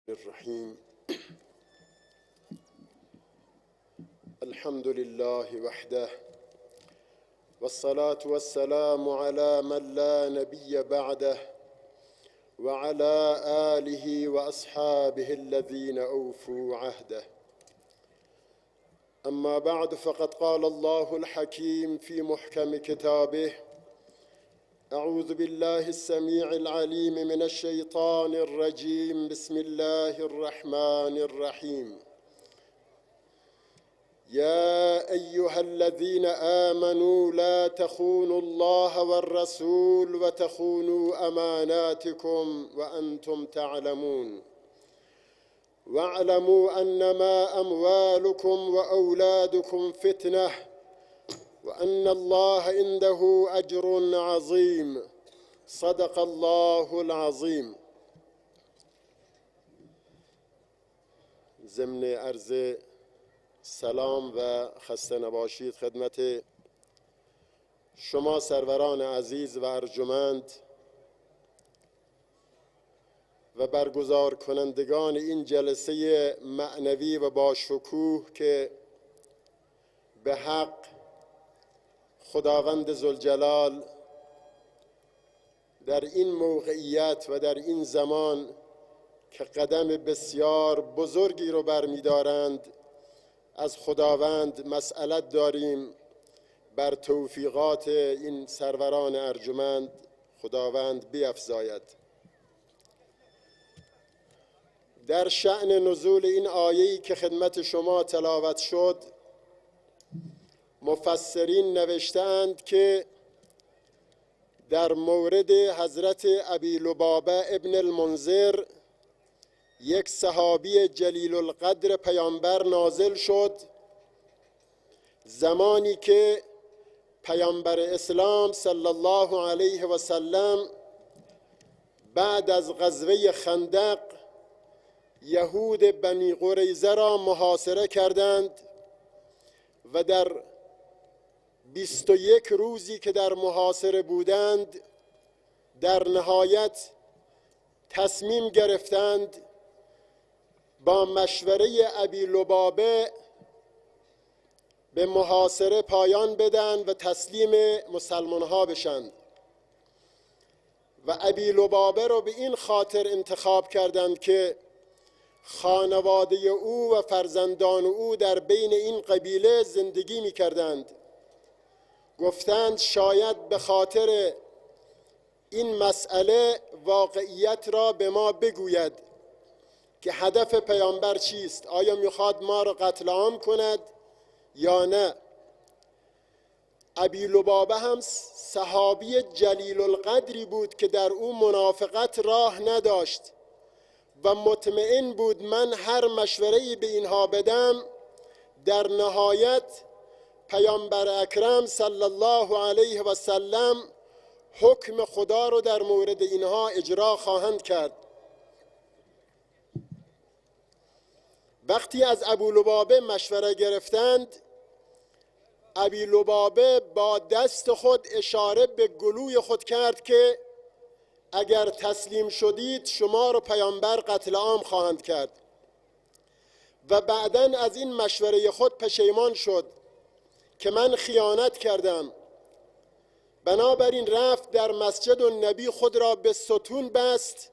الرحیم. الحمد لله وحده والصلاة والسلام على من لا نبي بعده وعلى آله وأصحابه الذين أوفوا عهده. أما بعد، فقد قال الله الحكيم في محكم كتابه: أعوذ بالله السميع العليم من الشيطان الرجيم. بسم الله الرحمن الرحيم. يا أيها الذين آمنوا لا تخونوا الله والرسول وتخونوا أماناتكم وأنتم تعلمون واعلموا أنما أموالكم وأولادكم فتنة وأن الله عنده أجر عظيم. صدق الله العظیم. ضمن عرض سلام و خسته نباشید خدمت شما سروران عزیز و ارجمند و برگزار کنندگان این جلسه معنوی و باشکوه که به حق خداوند ذوالجلال در این موقعیت و در این زمان که قدم بسیار بزرگی رو برمی‌دارند از خداوند مسئلت داریم بر توفیقات این سروران ارجمند خداوند بیفزاید. در شأن نزول این آیه‌ای که خدمت شما تلاوت شد، مفسرین نوشتند که در مورد حضرت ابی لبابه ابن المنذر، یک صحابی جلیل القدر پیامبر، نازل شد زمانی که پیامبر اسلام صلی الله علیه و سلم بعد از غزوه خندق یهود بنی قریظه را محاصره کردند و در 21 روزی که در محاصره بودند در نهایت تصمیم گرفتند با مشوره ابی لبابه به محاصره پایان بدن و تسلیم مسلمان ها بشند و ابی لبابه را به این خاطر انتخاب کردند که خانواده او و فرزندان او در بین این قبیله زندگی می کردند. گفتند شاید به خاطر این مسئله واقعیت را به ما بگوید که هدف پیامبر چیست، آیا میخواد ما را قتل عام کند یا نه. ابی لبابه هم صحابی جلیل القدری بود که در او منافقت راه نداشت و مطمئن بود من هر مشوره‌ای به اینها بدم در نهایت پیامبر اکرم صلی الله علیه و سلم حکم خدا رو در مورد اینها اجرا خواهند کرد. وقتی از ابو لبابه مشوره گرفتند، ابی لبابه با دست خود اشاره به گلوی خود کرد که اگر تسلیم شدید شما رو پیامبر قتل عام خواهند کرد و بعداً از این مشوره خود پشیمان شد که من خیانت کردم. بنابراین رفت در مسجد النبی خود را به ستون بست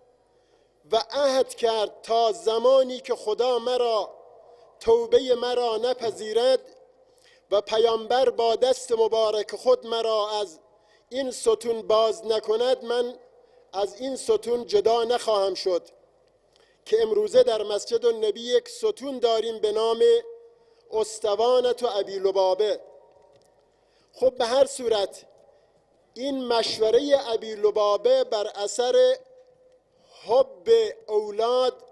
و عهد کرد تا زمانی که خدا توبه مرا نپذیرد و پیامبر با دست مبارک خود مرا از این ستون باز نکند، من از این ستون جدا نخواهم شد. که امروزه در مسجد النبی یک ستون داریم به نام استوانة ابی لبابه. خب به هر صورت این مشوره ابی لبابه بر اثر حب اولاد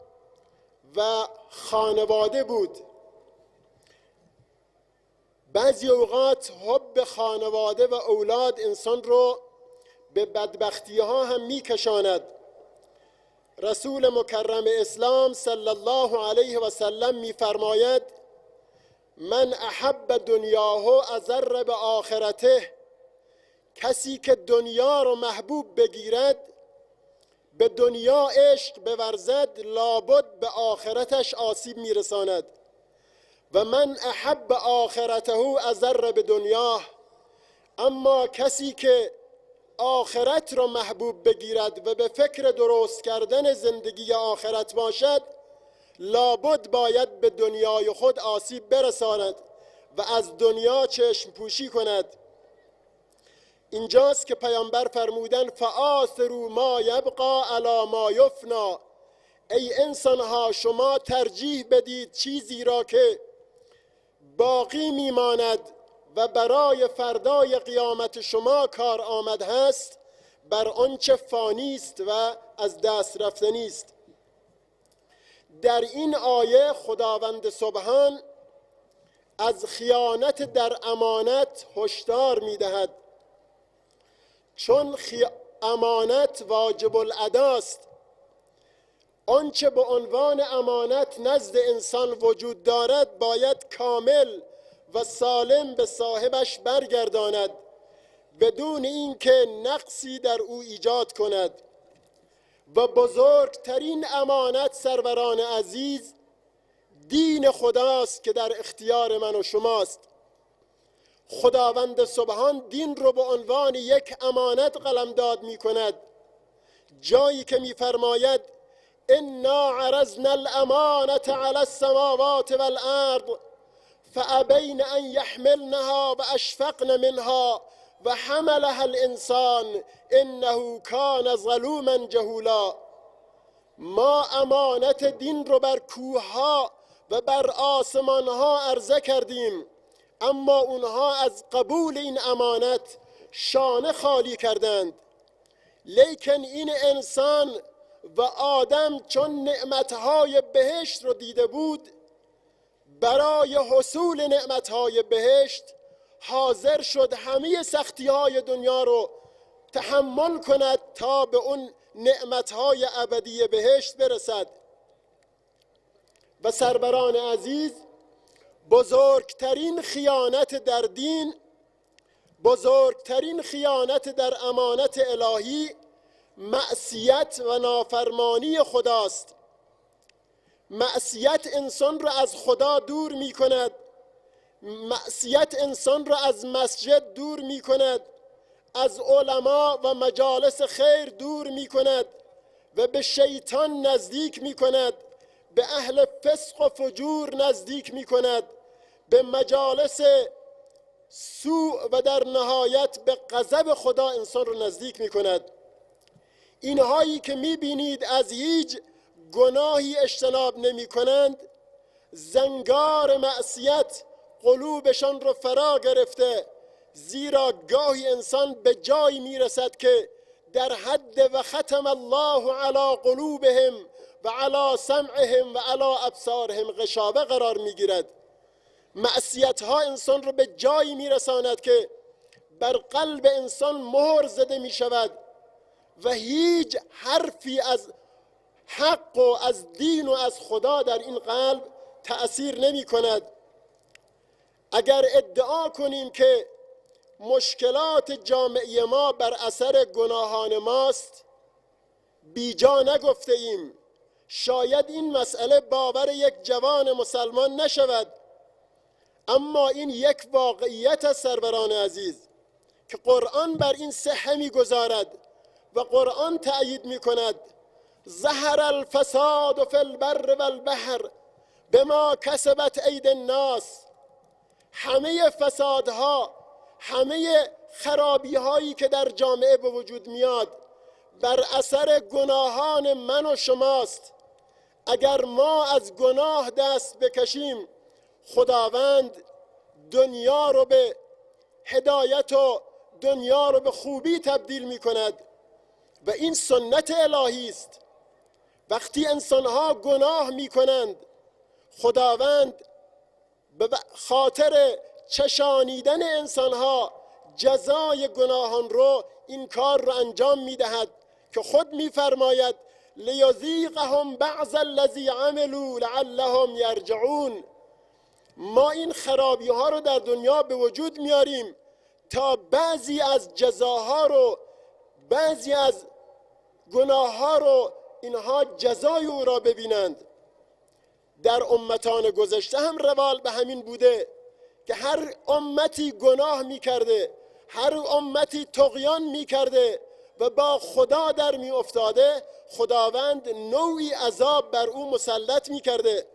و خانواده بود. بعضی اوقات حب خانواده و اولاد انسان رو به بدبختی ها هم میکشاند. رسول مکرم اسلام صلی الله علیه و سلم میفرماید: من احب دنیاه اضر به آخرته. کسی که دنیا رو محبوب بگیرد به دنیا عشق بورزد لابد به آخرتش آسیب میرساند و من احب آخرته اضر به دنیاه. اما کسی که آخرت را محبوب بگیرد و به فکر درست کردن زندگی آخرت باشد لابد باید به دنیای خود آسیب برساند و از دنیا چشم پوشی کند. اینجاست که پیامبر فرمودن فآثروا ما یبقی علی ما یفنا. ای انسانها شما ترجیح بدید چیزی را که باقی میماند و برای فردای قیامت شما کار آمد هست بر آنچه فانی است و از دست رفتنی است. در این آیه خداوند سبحان از خیانت در امانت هشدار می‌دهد، چون امانت واجب الاداست. آنچه به عنوان امانت نزد انسان وجود دارد باید کامل و سالم به صاحبش برگرداند بدون اینکه نقصی در او ایجاد کند. و بزرگترین امانت سروران عزیز دین خداست که در اختیار من و شماست. خداوند سبحان دین رو به عنوان یک امانت قلمداد می کند، جایی که می فرماید انا عرضنا الامانة علی السماوات والارض فابین ان یحملنها و اشفقن منها و حملها الانسان انه کان ظلوما جهولا. ما امانت دین رو بر کوهها و بر آسمانها عرضه کردیم، اما اونها از قبول این امانت شانه خالی کردند. لیکن این انسان و آدم چون نعمتهای بهشت رو دیده بود، برای حصول نعمتهای بهشت حاضر شد همه سختی‌های دنیا رو تحمل کند تا به اون نعمتهای ابدی بهشت برسد. و سروران عزیز، بزرگترین خیانت در دین، بزرگترین خیانت در امانت الهی معصیت و نافرمانی خداست. معصیت انسان را از خدا دور می کند، معصیت انسان را از مسجد دور می کند، از علما و مجالس خیر دور می کند و به شیطان نزدیک می کند، به اهل فسق و فجور نزدیک می کند، به مجالس سوء و در نهایت به غضب خدا انسان رو نزدیک می کند. اینهایی که می بینید از هیچ گناهی اجتناب نمی کنند، زنگار معصیت قلوبشان رو فرا گرفته، زیرا گاهی انسان به جایی می رسد که در حد و ختم الله علی قلوبهم و علی سمعهم و علی ابصارهم غشاوه قرار می گیرد. معصیت ها انسان رو به جایی می رساند که بر قلب انسان مهر زده می شود و هیچ حرفی از حق و از دین و از خدا در این قلب تأثیر نمی کند. اگر ادعا کنیم که مشکلات جامعه ما بر اثر گناهان ماست، بیجا نگفته ایم. شاید این مسئله باور یک جوان مسلمان نشود، اما این یک واقعیت است سروران عزیز که قرآن بر این صحه می‌گذارد و قرآن تأیید می‌کند. ظهر الفساد فی البر والبحر بما کسبت اید الناس. همه فسادها، همه خرابی‌هایی که در جامعه به وجود میاد بر اثر گناهان من و شماست. اگر ما از گناه دست بکشیم، خداوند دنیا رو به هدایت و دنیا رو به خوبی تبدیل می کند و این سنت الهی است. وقتی انسانها گناه می کنند، خداوند به خاطر چشانیدن انسانها جزای گناهان رو این کار رو انجام می دهد که خود می فرماید لیذیقهم بعض الذی عملوا لعلهم یرجعون. ما این خرابی ها رو در دنیا به وجود میاریم تا بعضی از جزاها رو، بعضی از گناه ها رو اینها جزای او را ببینند. در امتان گذشته هم روال به همین بوده که هر امتی گناه می کرده، هر امتی طغیان می کرده و با خدا در می افتاده، خداوند نوعی عذاب بر او مسلط می کرده.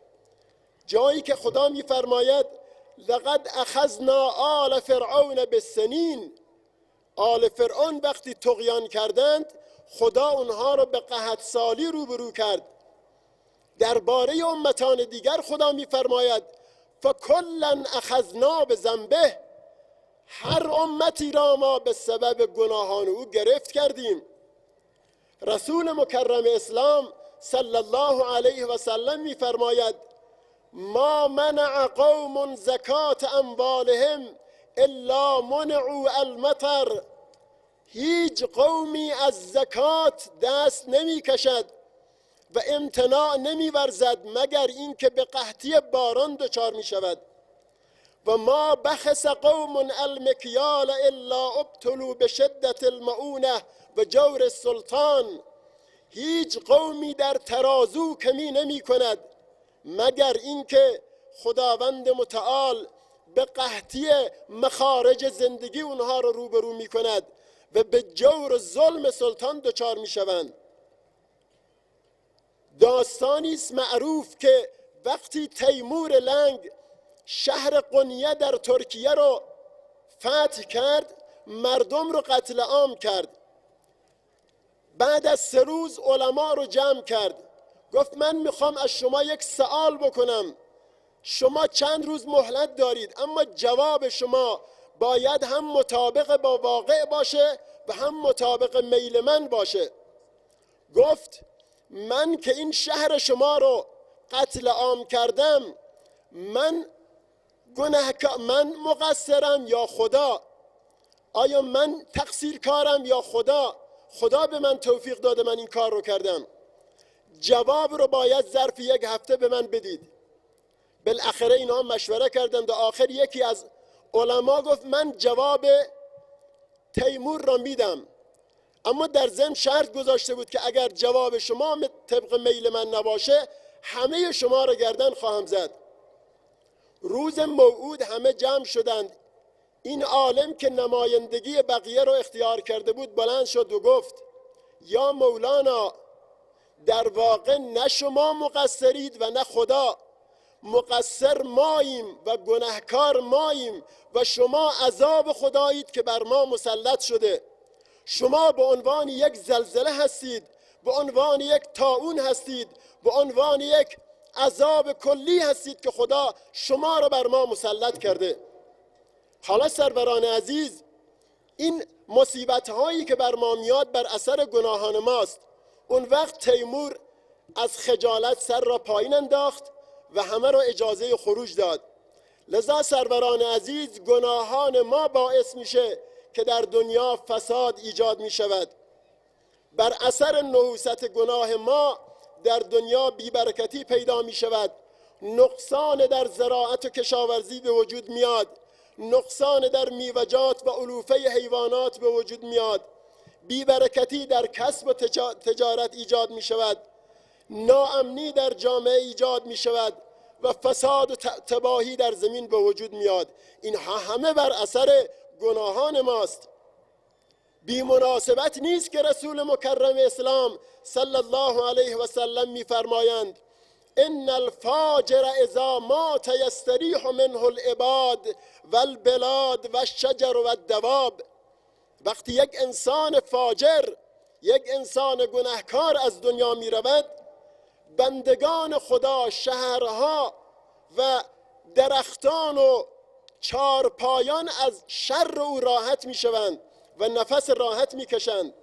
جایی که خدا می فرماید لقد اخذنا آل فرعون بالسنین، آل فرعون وقتی طغیان کردند خدا اونها رو به قحطسالی روبرو کرد. درباره امتان دیگر خدا می فرماید فکلا اخذنا بذنبه، هر امتی را ما به سبب گناهان او گرفت کردیم. رسول مکرم اسلام صلی الله علیه و سلم می فرماید ما منع قوم زکات اموالهم الا منعوا المطر، هیچ قومی از زکات دست نمی کشد و امتناع نمی ورزد مگر اینکه به قحطی باران دچار می شود. و ما بخس قوم المکیال الا ابتلوا بشدت المعونه و جور السلطان، هیچ قومی در ترازو کمی نمی کند مگر اینکه خداوند متعال به قحطی مخارج زندگی اونها رو روبرو می کند و به جور و ظلم سلطان دچار می شوند. داستانی است معروف که وقتی تیمور لنگ شهر قونیه در ترکیه رو فتح کرد، مردم رو قتل عام کرد. بعد از 3 روز علما رو جمع کرد، گفت من میخوام از شما یک سوال بکنم، شما چند روز مهلت دارید اما جواب شما باید هم مطابق با واقع باشه و هم مطابق میل من باشه. گفت من که این شهر شما رو قتل عام کردم، من مقصرم یا خدا؟ آیا من تقصیرکارم یا خدا؟ خدا به من توفیق داده من این کار رو کردم. جواب رو باید ظرف 1 هفته به من بدید. بالاخره اینا مشوره کردند و آخر یکی از علما گفت من جواب تیمور را میدم، اما در ضمن شرط گذاشته بود که اگر جواب شما طبق میل من نباشه همه شما را گردن خواهم زد. روز موعود همه جمع شدند. این عالم که نمایندگی بقیه رو اختیار کرده بود بلند شد و گفت یا مولانا، در واقع نه شما مقصرید و نه خدا، مقصر ماییم و گناهکار ماییم و شما عذاب خدایید که بر ما مسلط شده. شما به عنوان یک زلزله هستید، به عنوان یک طاعون هستید، به عنوان یک عذاب کلی هستید که خدا شما را بر ما مسلط کرده. حالا سروران عزیز، این مصیبت هایی که بر ما میاد بر اثر گناهان ماست. اون وقت تیمور از خجالت سر را پایین انداخت و همه را اجازه خروج داد. لذا سروران عزیز، گناهان ما باعث میشه که در دنیا فساد ایجاد می شود. بر اثر نحوست گناه ما در دنیا بیبرکتی پیدا می شود. نقصان در زراعت و کشاورزی به وجود میاد، نقصان در میوجات و علوفه حیوانات به وجود میاد، بیبرکتی در کسب و تجارت ایجاد می شود، ناامنی در جامعه ایجاد می شود و فساد و تباهی در زمین به وجود میاد. اینها همه بر اثر گناهان ماست. بی مناسبت نیست که رسول مکرم اسلام صلی الله علیه و سلم می‌فرمایند ان الفاجر اذا مات یستریح منه العباد والبلاد والشجر والدواب. وقتی یک انسان فاجر، یک انسان گناهکار از دنیا می رود، بندگان خدا، شهرها و درختان و چارپایان از شر او راحت می شوند و نفس راحت می کشند.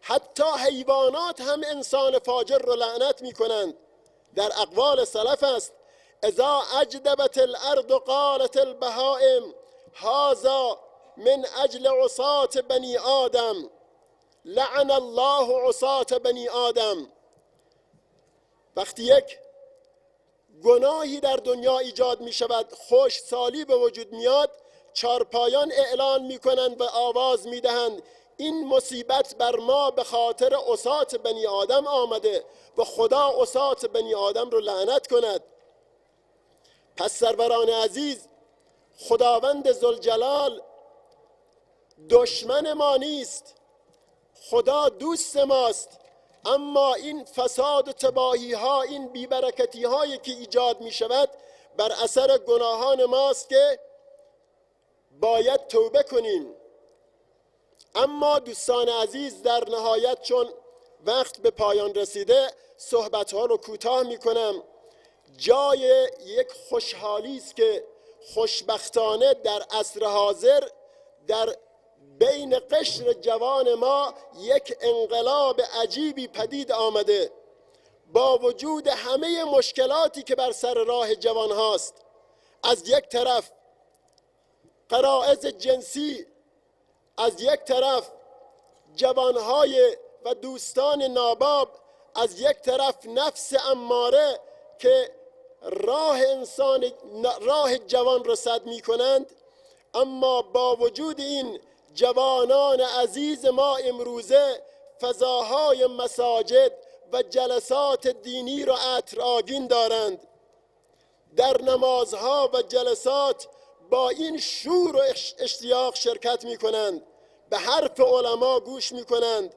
حتی حیوانات هم انسان فاجر را لعنت می کنند. در اقوال سلف است اذا اجدبت الارض قالت البهائم هذا من اجل عصاة بنی آدم لعن الله عصاة بنی آدم. وقتی یک گناهی در دنیا ایجاد می شود، خشکسالی به وجود میاد، چارپایان اعلان می کنند و آواز می دهند این مصیبت بر ما به خاطر عصات بنی آدم آمده و خدا عصات بنی آدم رو لعنت کند. پس سروران عزیز، خداوند ذوالجلال دشمن ما نیست، خدا دوست ماست. اما این فساد و تباهی ها، این بیبرکتی هایی که ایجاد می شود بر اثر گناهان ماست که باید توبه کنیم. اما دوستان عزیز، در نهایت چون وقت به پایان رسیده صحبت ها رو کوتاه می کنم. جای یک خوشحالی است که خوشبختانه در عصر حاضر در بین قشر جوان ما یک انقلاب عجیبی پدید آمده. با وجود همه مشکلاتی که بر سر راه جوان هاست، از یک طرف غرایز جنسی، از یک طرف جوانهای و دوستان ناباب، از یک طرف نفس اماره که راه جوان را سد می کنند. اما با وجود این جوانان عزیز ما امروزه فضاهای مساجد و جلسات دینی را عطرآگین دارند. در نمازها و جلسات با این شور و اشتیاق شرکت می کنند، به حرف علما گوش می کنند.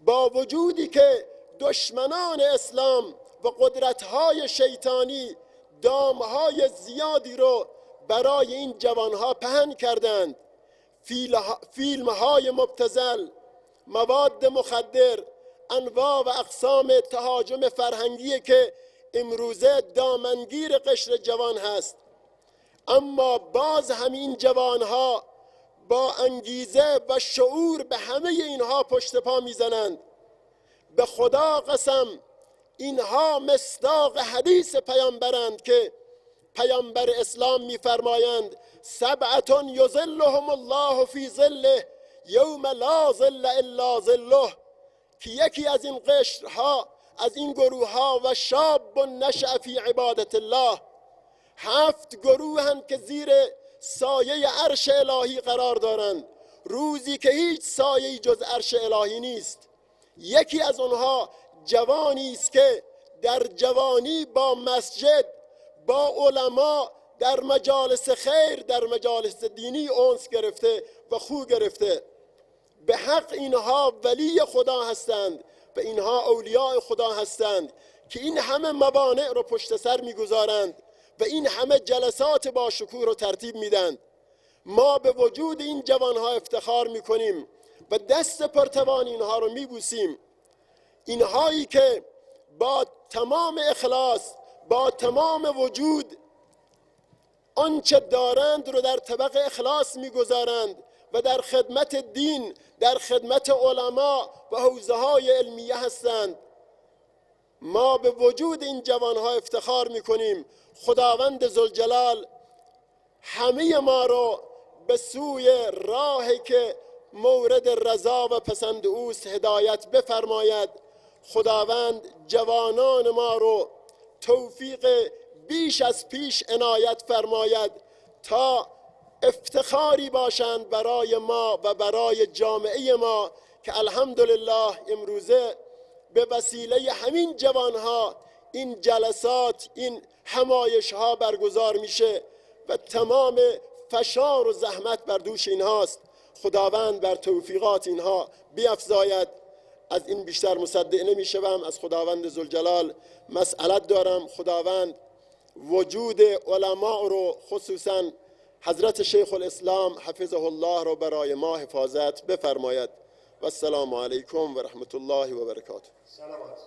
با وجودی که دشمنان اسلام و قدرت‌های شیطانی دامهای زیادی رو برای این جوانها پهن کردند، فیلم‌های مبتذل، مواد مخدر، انواع و اقسام تهاجم فرهنگی که امروزه دامنگیر قشر جوان هست. اما باز همین جوانها با انگیزه و شعور به همه اینها پشت پا میزنند. به خدا قسم اینها مصداق حدیث پیامبرند که پیامبر اسلام میفرمایند سبعة یظلهم الله فی ظله یوم لا ظل الا ظله، که یکی از این قشرها، از این گروهها و شاب نشأ فی عبادت الله، 7 گروهند که زیر سایه عرش الهی قرار دارند، روزی که هیچ سایه‌ای جز عرش الهی نیست. یکی از آنها جوانی است که در جوانی با مسجد، با علما، در مجالس خیر، در مجالس دینی انس گرفته و خو گرفته. به حق اینها ولی خدا هستند و اینها اولیاء خدا هستند که این همه موانع رو پشت سر میگذارند و این همه جلسات با شکوه رو ترتیب میدن. ما به وجود این جوانها افتخار میکنیم و دست پرتوان اینها رو میبوسیم. اینهایی که با تمام اخلاص، با تمام وجود آنچه دارند رو در طبق اخلاص میگذارند و در خدمت دین، در خدمت علما و حوزه های علمیه هستند. ما به وجود این جوانها افتخار میکنیم. خداوند ذوالجلال همه ما رو به سوی راهی که مورد رضا و پسند اوست هدایت بفرماید. خداوند جوانان ما رو توفیق بیش از پیش عنایت فرماید تا افتخاری باشند برای ما و برای جامعه ما که الحمدلله امروزه به وسیله همین جوانها این جلسات، این همایش ها برگزار میشه و تمام فشار و زحمت بر دوش اینهاست. خداوند بر توفیقات اینها بیفزاید. از این بیشتر مصدق نمیشوم. از خداوند ذوالجلال مسئلت دارم خداوند وجود علما رو، خصوصا حضرت شیخ الاسلام حفظه الله رو برای ما حفاظت بفرماید. و السلام علیکم و رحمت الله و برکاته. سلامات.